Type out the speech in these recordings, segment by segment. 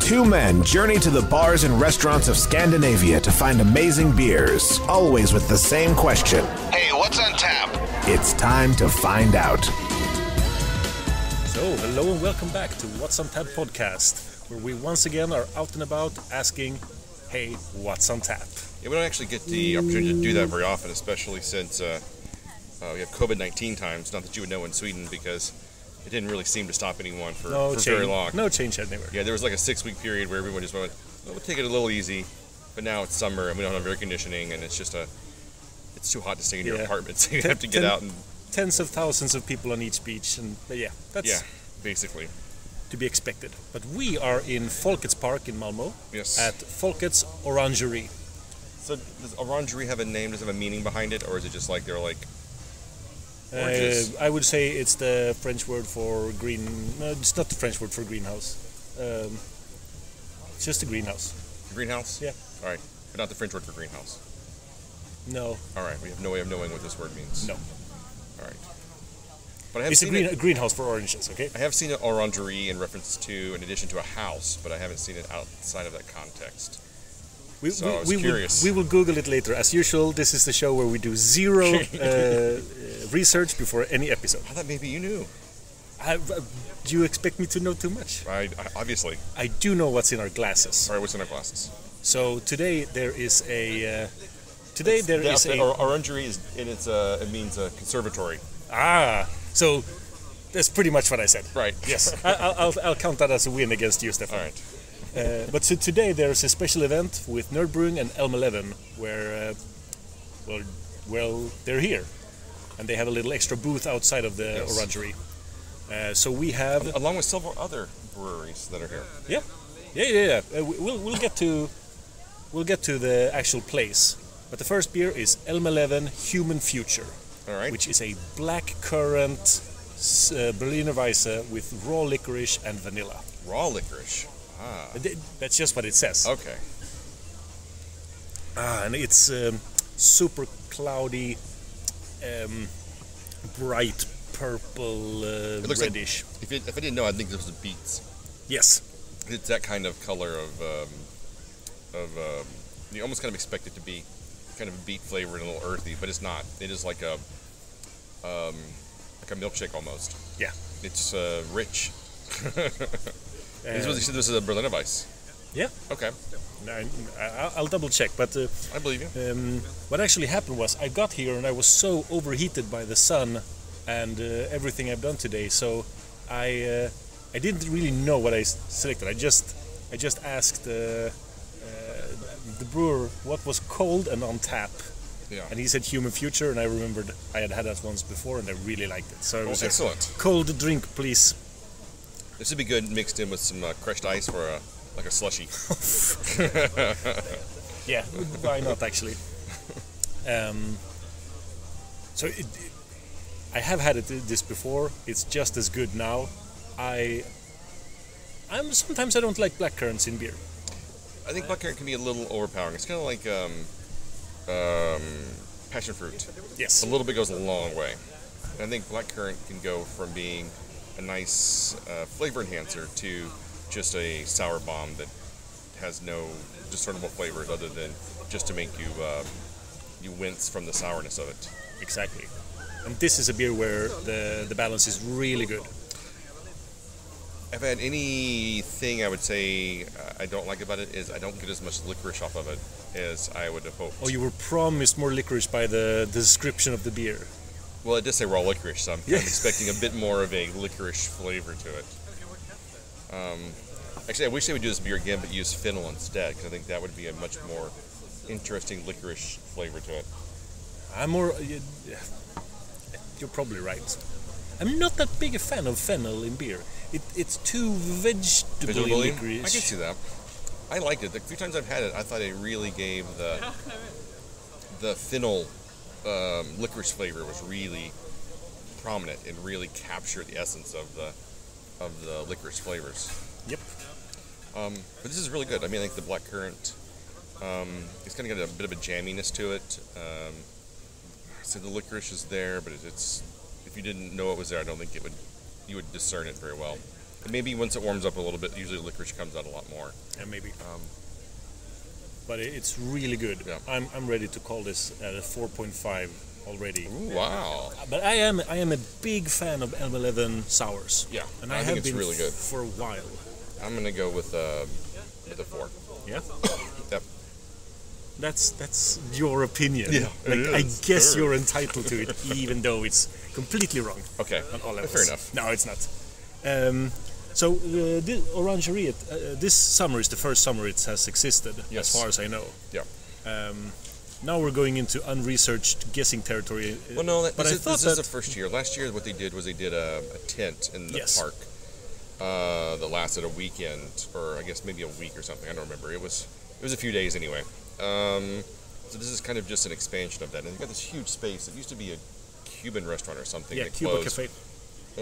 Two men journey to the bars and restaurants of Scandinavia to find amazing beers, always with the same question. Hey, what's on tap? It's time to find out. So, hello and welcome back to What's on Tap podcast, where we once again are out and about asking, hey, what's on tap? Yeah, we don't actually get the opportunity to do that very often, especially since we have COVID-19 times. Not that you would know in Sweden, because it didn't really seem to stop anyone for very long. No change anywhere. Yeah, there was like a 6-week period where everyone just went, well, we'll take it a little easy. But now it's summer and we don't have air conditioning, and it's just it's too hot to stay in your apartment, so you have to get out and... Tens of thousands of people on each beach, and that's basically to be expected. But we are in Folkets Park in Malmö. Yes. At Folkets Orangeriet. So does Orangeriet have a name? Does it have a meaning behind it, or is it just like they're like oranges? I would say it's the French word for green. No, it's not the French word for greenhouse. It's just a greenhouse. Greenhouse? Yeah. All right, but not the French word for greenhouse. No. All right, we have no way of knowing what this word means. No. All right. But it's a greenhouse for oranges, okay? I have seen an orangerie in reference to, in addition to a house, but I haven't seen it outside of that context. I was curious. We will Google it later. As usual, this is the show where we do zero research before any episode. I thought maybe you knew. Do you expect me to know too much? I obviously. I do know what's in our glasses. All right, what's in our glasses? So today there is a... Orangerie is in its. It means a conservatory. So that's pretty much what I said. Right. Yes. I'll count that as a win against you, Stefan. All right. But so today there's a special event with Nerdbrewing and Elm 11 where, they're here, and they have a little extra booth outside of the Orangerie. So we have, along with several other breweries that are here. Yeah. We'll get to the actual place. But the first beer is Elm 11 Human Future, which is a black currant Berliner Weisse with raw licorice and vanilla. Raw licorice? That's just what it says. Okay. And it's super cloudy, bright purple, it looks reddish. Like, if I didn't know, I'd think this was beets. Yes. It's that kind of color you almost kind of expect it to be kind of a beet flavor and a little earthy, but it's not. It is like a milkshake almost. Yeah. It's rich. This is a Berliner Weisse. Yeah. Okay. I'll double check, but I believe you. What actually happened was I got here and I was so overheated by the sun and everything I've done today, so I didn't really know what I selected. I just asked the brewer what was cold and on tap. Yeah. And he said Human Future, and I remembered I had that once before and I really liked it. So it was excellent. Cold drink, please. This would be good mixed in with some crushed ice for a slushie. Yeah, why not actually? I have had this before. It's just as good now. Sometimes I don't like blackcurrants in beer. I think blackcurrant can be a little overpowering. It's kind of like passion fruit. Yes. A little bit goes a long way. And I think blackcurrant can go from being a nice flavor enhancer to just a sour bomb that has no discernible flavors other than just to make you wince from the sourness of it. Exactly. And this is a beer where the balance is really good. If I had anything I would say I don't like about it is I don't get as much licorice off of it as I would have hoped. Oh, you were promised more licorice by the description of the beer. Well, it does say raw licorice, so I'm kind of expecting a bit more of a licorice flavor to it. Actually, I wish they would do this beer again, but use fennel instead, because I think that would be a much more interesting licorice flavor to it. You're probably right. I'm not that big a fan of fennel in beer. It's too vegetable licorice. I can see that. I liked it. The few times I've had it, I thought it really gave the fennel licorice flavor was really prominent and really captured the essence of the licorice flavors. Yep. But this is really good. I mean, I think the blackcurrant, it's kind of got a bit of a jamminess to it. So the licorice is there, but it's if you didn't know it was there, I don't think you would discern it very well. Maybe once it warms up a little bit, usually licorice comes out a lot more. Yeah, maybe. But it's really good. Yeah. I'm ready to call this at a 4.5 already. Ooh, wow. But I am a big fan of Elm 11 sours. Yeah, and I I think have it's been really good. for a while. I'm gonna go with a 4. Yeah. Yep. That's your opinion. Yeah, like, it I is. guess Sure. you're entitled to it, even though it's completely wrong. Okay. On all levels. Fair enough. No, it's not. So the Orangeriet, this summer is the first summer it has existed, Yes. as far as I know. Yeah. Now we're going into unresearched guessing territory. Well, no, but I thought this is the first year. Last year, what they did was they did a tent in the Yes. park that lasted a weekend, or I guess maybe a week or something. I don't remember. It was a few days anyway. So this is kind of just an expansion of that. And they've got this huge space. It used to be a Cuban restaurant or something. Yeah, that Cuba closed. Cafe.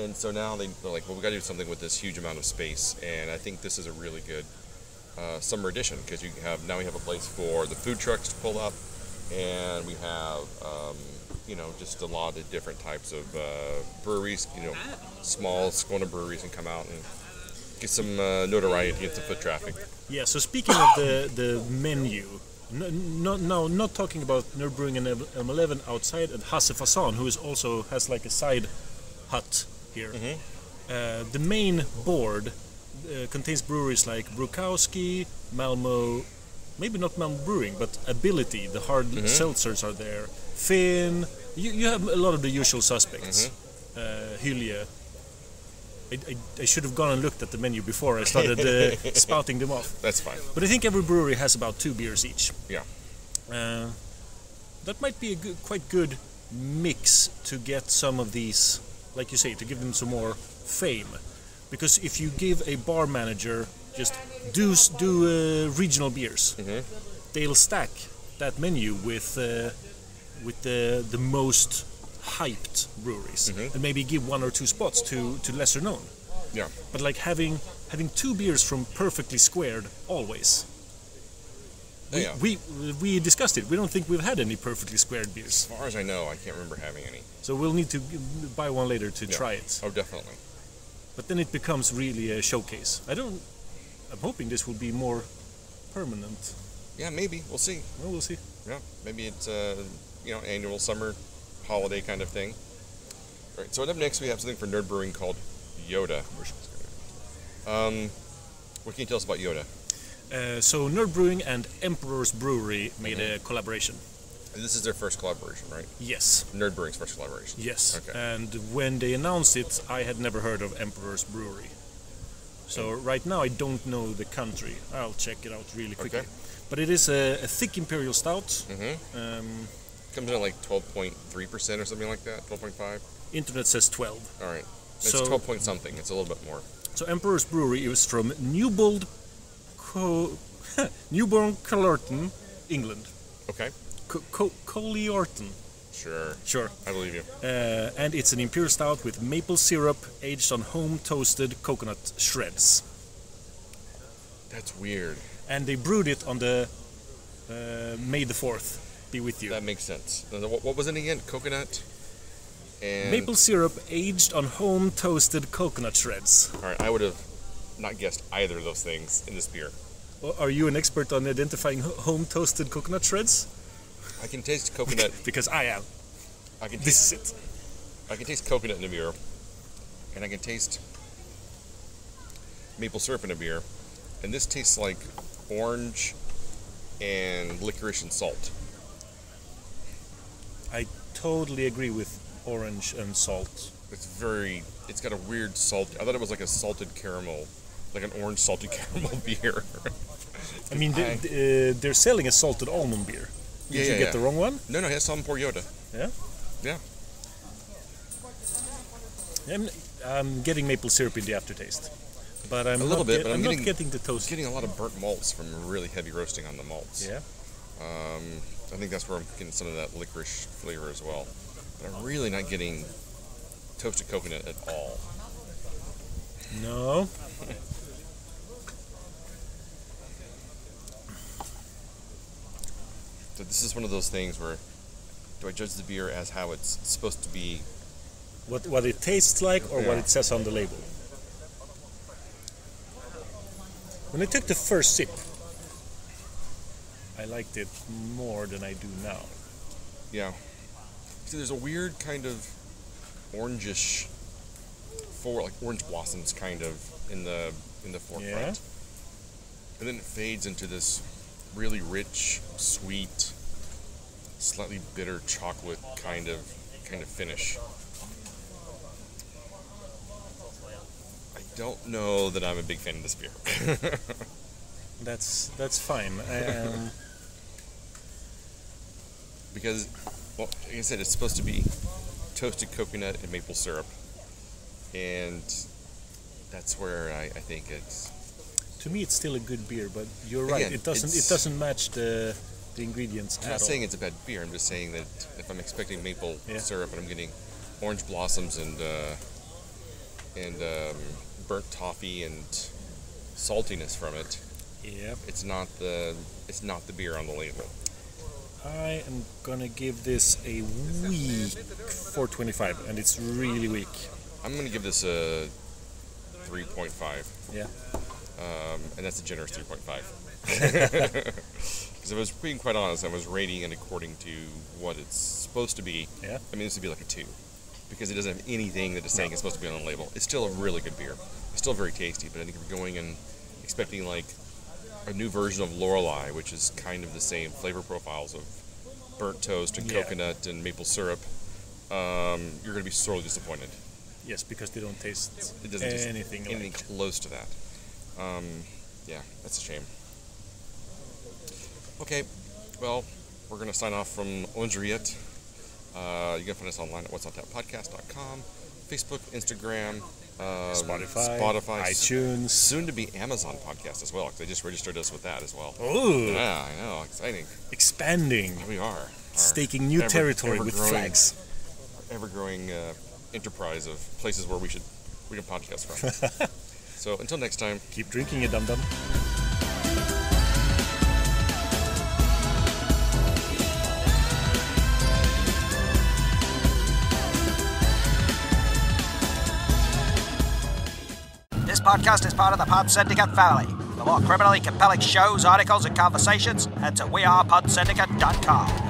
And so now they're like, well, we got to do something with this huge amount of space. And I think this is a really good summer edition because we have a place for the food trucks to pull up, and we have just a lot of different types of breweries. Small Skåne breweries can come out and get some notoriety, get some foot traffic. Yeah. So speaking of the menu, not talking about Nerdbrewing and Elm 11 outside, and Hasse Fasan, who also has like a side hut here. Mm-hmm. The main board contains breweries like Brukowski, Malmo, maybe not Malmo Brewing, but Ability, the hard seltzers are there. Finn, you have a lot of the usual suspects. Hylje. I should have gone and looked at the menu before I started spouting them off. That's fine. But I think every brewery has about 2 beers each. Yeah. That might be a quite good mix to get some of these, like you say, to give them some more fame. Because if you give a bar manager just do regional beers, they'll stack that menu with the most hyped breweries, and maybe give 1 or 2 spots to lesser known. Yeah. But like having 2 beers from Perfectly Squared always. Yeah. We discussed it. We don't think we've had any Perfectly Squared beers. As far as I know, I can't remember having any. So we'll need to buy one later to try it. Oh, definitely. But then it becomes really a showcase. I'm hoping this will be more permanent. Yeah, maybe. We'll see. Well, we'll see. Yeah, maybe it's annual summer holiday kind of thing. All right. So up next we have something for Nerdbrewing called Yoda. What can you tell us about Yoda? So Nerdbrewing and Emperor's Brewery made a collaboration. And this is their first collaboration, right? Yes. Nerdbrewing's first collaboration. Yes. Okay. And when they announced it, I had never heard of Emperor's Brewery. So right now I don't know the country. I'll check it out really quickly. Okay. But it is a thick imperial stout. Comes in at like 12.3% or something like that. 12.5. Internet says 12. All right. It's So- 12 point something. It's a little bit more. So Emperor's Brewery is from Newbold, Newborn Collerton, England. Okay. Colliorton. Sure. I believe you. And it's an imperial stout with maple syrup aged on home toasted coconut shreds. That's weird. And they brewed it on the May the 4th. Be with you. That makes sense. What was it again? Coconut and Maple syrup aged on home toasted coconut shreds. All right. I would have not guessed either of those things in this beer. Are you an expert on identifying home toasted coconut shreds? I can taste coconut. Because I am. I can This taste. is it. I can taste coconut in a beer, and I can taste maple syrup in a beer, and this tastes like orange and licorice and salt. I totally agree with orange and salt. It's got a weird salt. I thought it was like a salted caramel, like an orange salted caramel beer. I mean, they're selling a salted almond beer. Did you get the wrong one? No, he has some poor Yoda. Yeah. Yeah. I'm getting maple syrup in the aftertaste, but I'm A little bit, but I'm not getting- getting the toast. Getting a lot of burnt malts from really heavy roasting on the malts. Yeah. I think that's where I'm getting some of that licorice flavor as well. But I'm really not getting toasted coconut at all. No. So this is one of those things where, do I judge the beer as how it's supposed to be? What it tastes like, or what Yeah. it says on the label. When I took the first sip, I liked it more than I do now. Yeah. See, there's a weird kind of orangish, like orange blossoms kind of in the forefront. Yeah. And then it fades into this really rich, sweet, slightly bitter chocolate kind of finish. I don't know that I'm a big fan of this beer. That's fine. Because, well, like I said, it's supposed to be toasted coconut and maple syrup, and that's where I think it's. To me, it's still a good beer, but you're right. Again, It doesn't match the ingredients I'm not saying it's a bad beer. I'm just saying that if I'm expecting maple syrup and I'm getting orange blossoms and burnt toffee and saltiness from it, it's not the beer on the label. I am gonna give this a weak 4.25, and it's really weak. I'm gonna give this a 3.5. Yeah. And that's a generous 3.5. Because I was being quite honest, I was rating it according to what it's supposed to be. Yeah. I mean, this would be like a 2. Because it doesn't have anything that is saying it's supposed to be on the label. It's still a really good beer. It's still very tasty, but I think if you're going and expecting like a new version of Lorelei, which is kind of the same flavor profiles of burnt toast and coconut and maple syrup, you're going to be sorely disappointed. Yes, because they don't taste anything close to that. Yeah, that's a shame. Okay, well, we're going to sign off from Orangeriet. You can find us online at whatsonthappodcast.com, Facebook, Instagram, Spotify, iTunes, soon to be Amazon podcast as well, because they just registered us with that as well. Ooh, yeah, I know, exciting. Expanding. Here we are. Staking new territory with flags. Ever-growing enterprise of places where we can podcast from. So until next time, keep drinking it, dum-dum. This podcast is part of the Pod Syndicate family. For more criminally compelling shows, articles, and conversations, head to wearePodsyndicate.com.